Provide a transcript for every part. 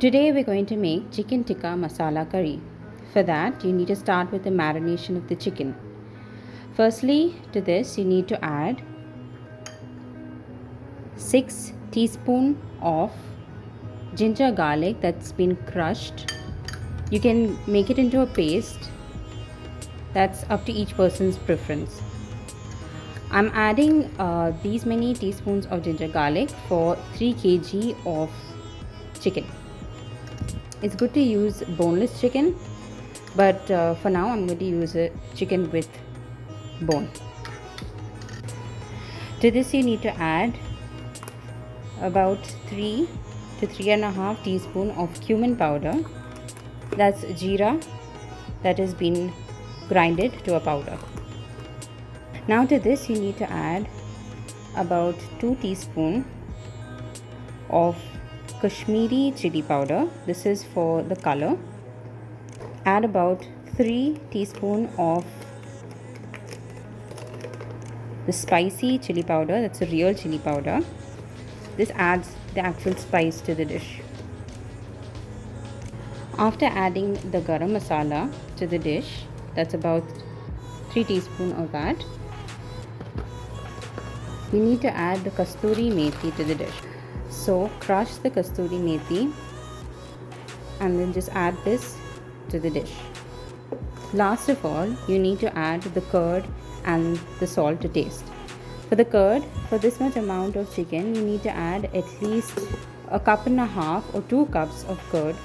Today we're going to make chicken tikka masala curry. For that, you need to start with the marination of the chicken. Firstly, to this you need to add 6 teaspoons of ginger garlic that's been crushed. You can make it into a paste. That's up to each person's preference. I'm adding these many teaspoons of ginger garlic for 3 kg of chicken. It's good to use boneless chicken, but for now I'm going to use a chicken with bone. To this you need to add about 3 to 3.5 teaspoon of cumin powder. That's jeera that has been grinded to a powder. Now to this you need to add about 2 teaspoon of Kashmiri chilli powder. This is for the color. Add about 3 teaspoon of the spicy chili powder. That's a real chili powder. This adds the actual spice to the dish. After adding the garam masala to the dish, that's about 3 teaspoon of that, we need to add the Kasuri methi to the dish. So crush the Kasuri methi and then just add this to the dish. Last of all, you need to add the curd and the salt to taste. For the curd, for this much amount of chicken, you need to add at least a cup and a half or 2 cups of curd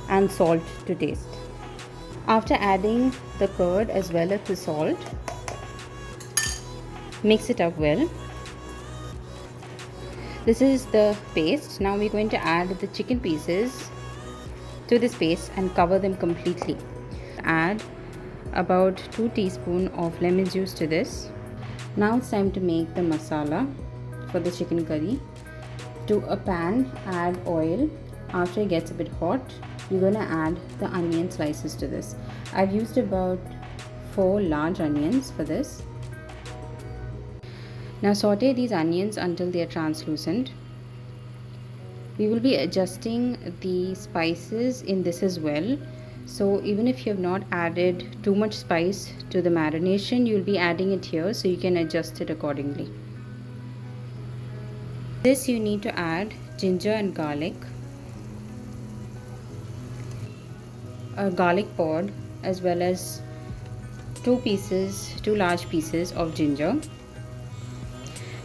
and salt to taste. After adding the curd as well as the salt, mix it up well. This is the paste. Now we're going to add the chicken pieces to this paste and cover them completely. Add about 2 teaspoons of lemon juice to this. Now it's time to make the masala for the chicken curry. To a pan, add oil. After it gets a bit hot, you're going to add the onion slices to this. I've used about 4 large onions for this. Now saute these onions until they are translucent. We will be adjusting the spices in this as well. So even if you have not added too much spice to the marination, you'll be adding it here so you can adjust it accordingly. This you need to add ginger and garlic, a garlic pod, as well as 2 large pieces of ginger.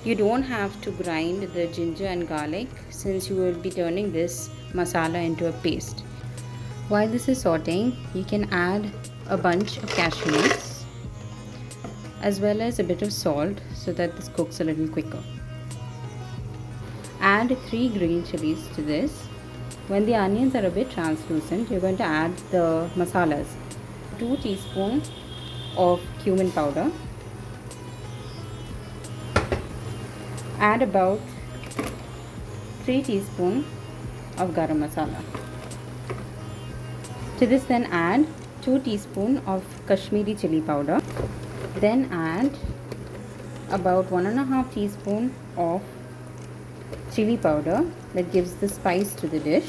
You don't have to grind the ginger and garlic since you will be turning this masala into a paste. While this is sauteing, you can add a bunch of cashew nuts as well as a bit of salt so that this cooks a little quicker. Add 3 green chillies to this. When the onions are a bit translucent, you're going to add the masalas. 2 teaspoons of cumin powder. Add about 3 teaspoons of garam masala. To this then add 2 teaspoons of Kashmiri chilli powder. Then add about 1.5 teaspoons of chilli powder that gives the spice to the dish.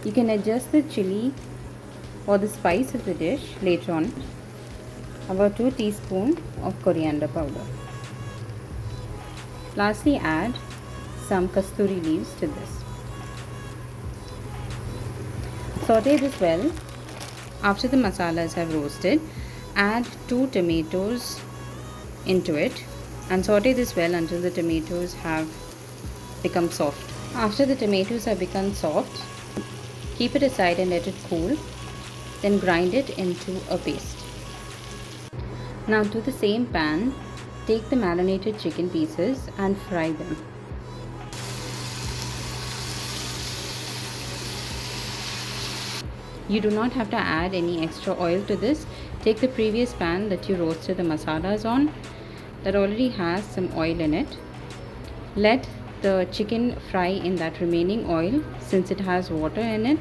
You can adjust the chili or the spice of the dish later on. About 2 teaspoons of coriander powder. Lastly, add some Kasuri leaves to this. Saute this well. After the masalas have roasted, add 2 tomatoes into it and saute this well until the tomatoes have become soft. After the tomatoes have become soft, keep it aside and let it cool. Then grind it into a paste. Now to the same pan, take the marinated chicken pieces and fry them. You do not have to add any extra oil to this. Take the previous pan that you roasted the masalas on, that already has some oil in it. Let the chicken fry in that remaining oil since it has water in it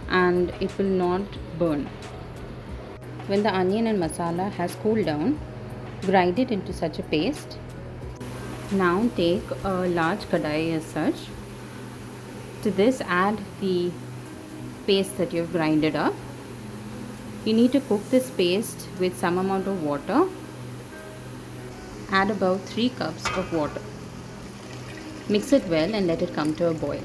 and it will not burn. When the onion and masala has cooled down, grind it into such a paste. Now take a large kadai as such, To this, add the paste that you've grinded up. You need to cook this paste with some amount of water. Add about 3 cups of water. Mix it well and let it come to a boil.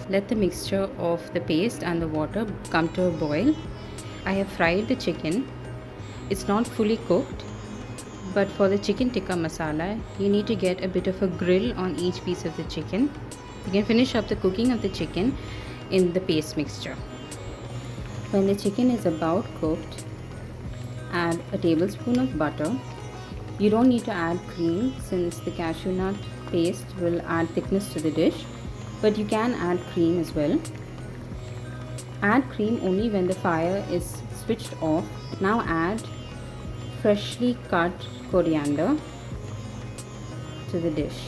Let the mixture of the paste and the water come to a boil. I have fried the chicken. It's not fully cooked, but for the chicken tikka masala, you need to get a bit of a grill on each piece of the chicken. You can finish up the cooking of the chicken in the paste mixture. When the chicken is about cooked, add a tablespoon of butter. You don't need to add cream since the cashew nut paste will add thickness to the dish, but you can add cream as well. Add cream only when the fire is switched off. Now add freshly cut coriander to the dish.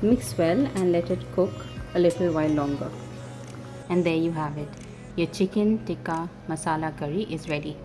Mix well and let it cook a little while longer. And there you have it. Your chicken tikka masala curry is ready.